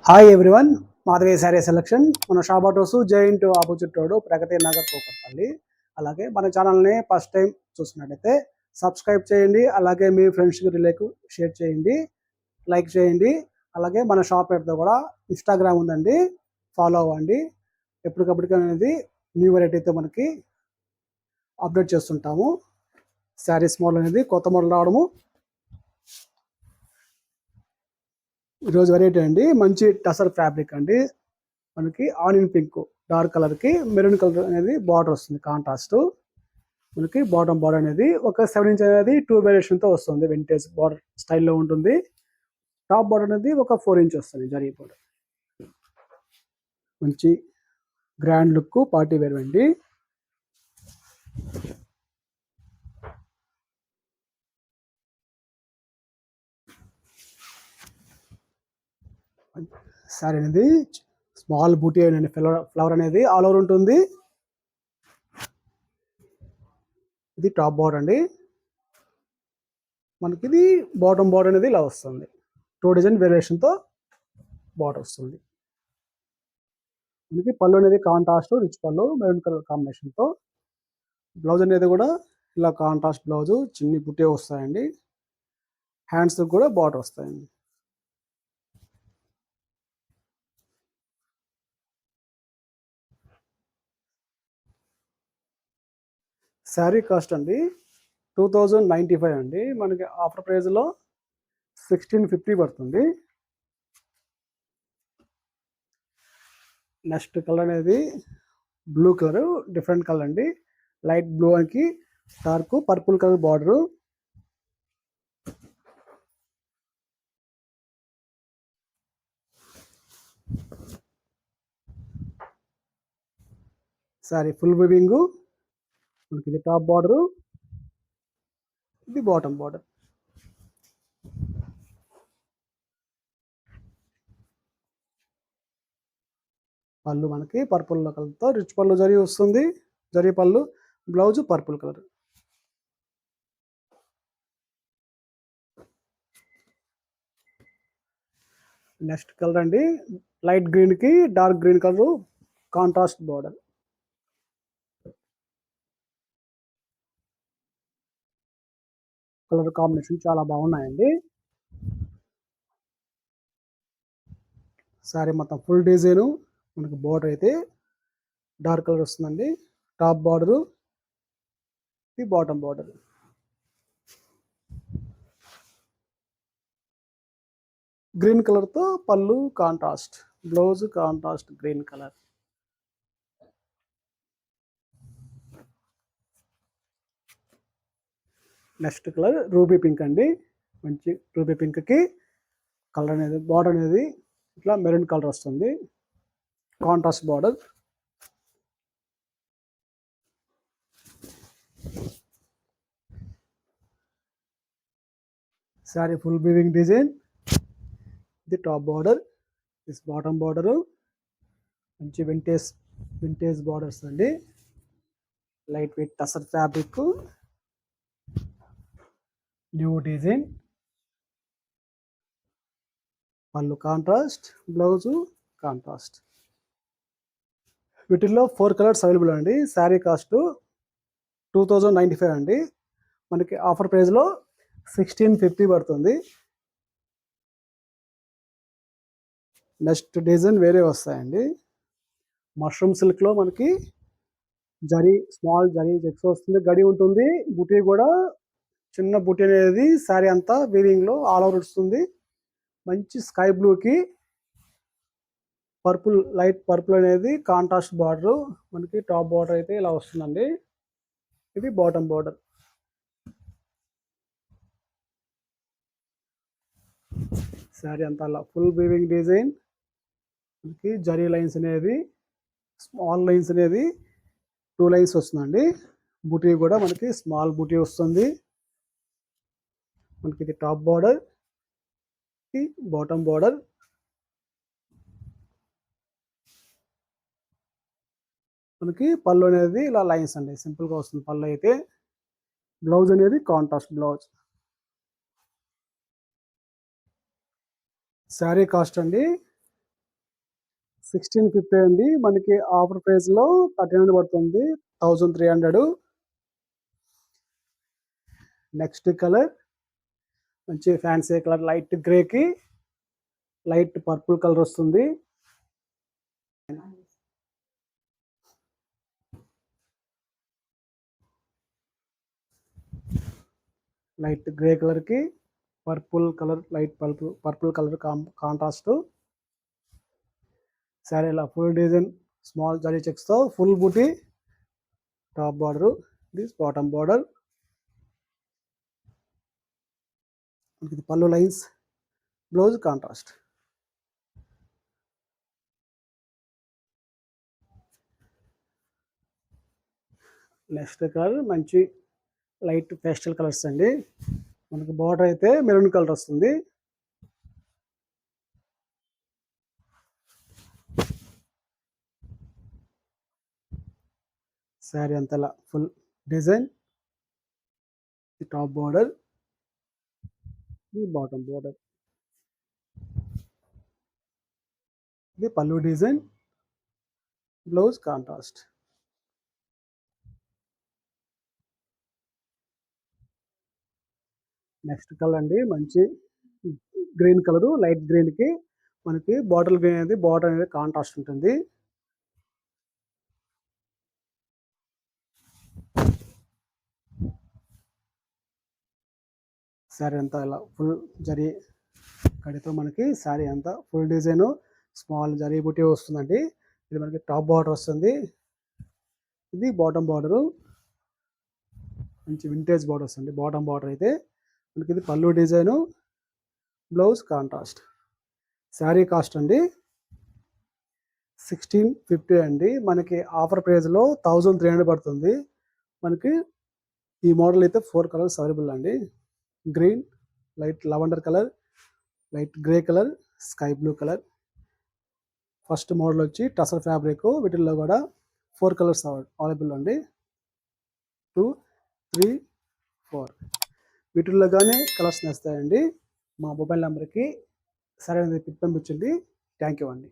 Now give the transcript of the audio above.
Hi everyone, Madhavi sari selection. మన షాబాటోస్ giant opposite road, Pragathi Nagar, Kukatpally. అలాగే మన ఛానల్ని ఫస్ట్ టైం చూసినట్టయితే సబ్స్క్రైబ్ చేయండి. అలాగే మీ ఫ్రెండ్స్కి రిలేటివ్ షేర్ చేయండి, లైక్ చేయండి. అలాగే మన షాప్ పేరుతో కూడా ఇన్స్టాగ్రామ్ ఉందండి, ఫాలో అవ్వండి. ఎప్పటికప్పటికి అనేది న్యూ వెరైటీతో మనకి అప్డేట్ చేస్తుంటాము. శారీస్ మోడల్ అనేది కొత్త మోడల్ రావడము. ఈరోజు వెరైటీ అండి, మంచి టసర్ ఫ్యాబ్రిక్ అండి. మనకి ఆనియన్ పింక్ డార్క్ కలర్కి మెరూన్ కలర్ అనేది బార్డర్ వస్తుంది. కాంట్రాస్ట్ మనకి బాటమ్ బార్డర్ అనేది ఒక 7 ఇంచ్ అనేది 2 వేరియేషన్తో వస్తుంది. వింటేజ్ బార్డర్ స్టైల్లో ఉంటుంది. టాప్ బార్డర్ అనేది ఒక 4 ఇంచ్ వస్తుంది. జరీ బార్డర్ మంచి గ్రాండ్ లుక్, పార్టీ వేర్ అండి. సారీ అనేది స్మాల్ బూటీ అండి, ఫ్లవర్ అనేది ఆల్ ఓవర్ ఉంటుంది. ఇది టాప్ బార్డర్ అండి. మనకి ఇది బాటమ్ బార్డర్ అనేది ఇలా వస్తుంది. 2 డిజైన్ వేరియేషన్తో బార్డర్ వస్తుంది. మనకి పళ్ళు అనేది కాంట్రాస్ట్ రిచ్ పళ్ళు, మెరూన్ కలర్ కాంబినేషన్తో. బ్లౌజ్ అనేది కూడా ఇలా కాంట్రాస్ట్ బ్లౌజు, చిన్ని బుట్టే వస్తాయండి. హ్యాండ్స్ కూడా బార్డర్ వస్తాయండి. శారీ కాస్ట్ అండి 2095 అండి. మనకి ఆఫర్ ప్రైస్లో 1650 పడుతుంది. నెక్స్ట్ కలర్ అనేది బ్లూ కలర్, డిఫరెంట్ కలర్ అండి. లైట్ బ్లూ అని dark purple colour border. Sorry full weaving. మనకి ఇది టాప్ బార్డరు, ఇది బాటమ్ బార్డర్. పళ్ళు మనకి పర్పుల్ కలర్తో రిచ్ పళ్ళు జరీ వస్తుంది. జరీ పళ్ళు, blouse purple colour. Next colour అండి, లైట్ గ్రీన్కి dark green colour contrast border. Colour combination చాలా బాగున్నాయండి. సారీ మొత్తం ఫుల్ డిజైను. మనకి బార్డర్ అయితే డార్క్ కలర్ వస్తుందండి. టాప్ బార్డరు, ఇది బాటమ్ బార్డర్. గ్రీన్ కలర్తో పళ్ళు contrast, blouse contrast green colour. Next colour ruby pink అండి. మంచి రూబీ పింక్కి కలర్ అనేది బార్డర్ అనేది ఇట్లా మెరూన్ కలర్ వస్తుంది. Contrast border. Sari full weaving design. ఇది top border, this bottom border. మంచి వింటేజ్ బార్డర్స్ అండి. Light weight tussar fabric, new design. పళ్ళు కాంట్రాస్ట్, బ్లౌజు కాంట్రాస్ట్. వీటిల్లో 4 కలర్స్ అవైలబుల్ అండి. శారీ కాస్ట్ 2095 అండి. మనకి ఆఫర్ ప్రైస్లో 1650 పడుతుంది. నెక్స్ట్ డిజైన్ వేరే వస్తాయండి. మష్రూమ్ సిల్క్లో మనకి జరీ, స్మాల్ జరీ చెక్స్ వస్తుంది. గడి ఉంటుంది. బుటీ కూడా చిన్న బుటీ అనేది శారీ అంతా వీవింగ్లో ఆల్ ఓవర్ వస్తుంది. మంచి స్కై బ్లూకి పర్పుల్, లైట్ పర్పుల్ అనేది కాంట్రాస్ట్ బార్డరు. మనకి టాప్ బార్డర్ అయితే ఇలా వస్తుందండి. ఇది బాటమ్ బార్డర్. శారీ అంతా అలా ఫుల్ వీవింగ్ డిజైన్. మనకి జరీ లైన్స్ అనేది స్మాల్ లైన్స్ అనేది 2 లైన్స్ వస్తుందండి. బుటీ కూడా మనకి స్మాల్ బుటీ వస్తుంది. మనకి ఇది టాప్ బార్డర్, ఇది బాటమ్ బార్డర్. మనకి పళ్ళు అనేది ఇలా లైన్స్ అండి, సింపుల్గా వస్తుంది పళ్ళు అయితే. బ్లౌజ్ అనేది కాంట్రాస్ట్ బ్లౌజ్. శారీ కాస్ట్ అండి 1650 అండి. మనకి ఆఫర్ ప్రైస్లో 1300 పడుతుంది, 1300. నెక్స్ట్ కలర్ మంచి ఫ్యాన్సీ కలర్, లైట్ గ్రేకి లైట్ పర్పుల్ కలర్ వస్తుంది. లైట్ గ్రే కలర్కి purple colour, light purple colour contrast. Sari ఇలా ఫుల్ డిజైన్ స్మాల్ జరీ చెక్స్తో full buti, top border, this bottom border. ఇది పళ్ళు lines, blouse contrast. Next colour మంచి లైట్ పేస్టల్ కలర్స్ అండి. మనకి బార్డర్ అయితే మెరూన్ కలర్ వస్తుంది. శారీ అంతలా ఫుల్ డిజైన్, ఈ టాప్ బార్డర్, ఈ బాటమ్ బార్డర్, ఇది పళ్ళు design, blouse contrast. Next colour అండి మంచి గ్రీన్ కలరు, లైట్ గ్రీన్కి మనకి బాటిల్ గ్రీన్ అనేది బార్డర్ అనేది కాంట్రాస్ట్ ఉంటుంది. శారీ అంతా ఇలా ఫుల్ జరీ కడితో మనకి శారీ అంతా ఫుల్ డిజైన్ స్మాల్ జరీ బుట్టి వస్తుందండి. ఇది మనకి టాప్ బార్డర్ వస్తుంది, ఇది బాటమ్ బార్డరు, మంచి వింటేజ్ బార్డర్ వస్తుంది. బాటమ్ బార్డర్ అయితే మనకి ఇది పళ్ళు design, blouse contrast. Sari cost అండి 1650 అండి. మనకి ఆఫర్ ప్రైస్లో 1300 పడుతుంది. మనకి ఈ మోడల్ అయితే 4 కలర్స్ అవైలబుల్ అండి. Green, light lavender colour, light grey colour, sky blue colour. First model వచ్చి టసర్ ఫ్యాబ్రిక్, వీటిల్లో కూడా 4 కలర్స్ అవైలబుల్ అండి. 2, 3, 4 వీటిల్లో కానీ కలర్స్ నేస్తాయండి. మా మొబైల్ నెంబర్కి సరైనది పిక్ పంపించండి. థ్యాంక్ యూ అండి.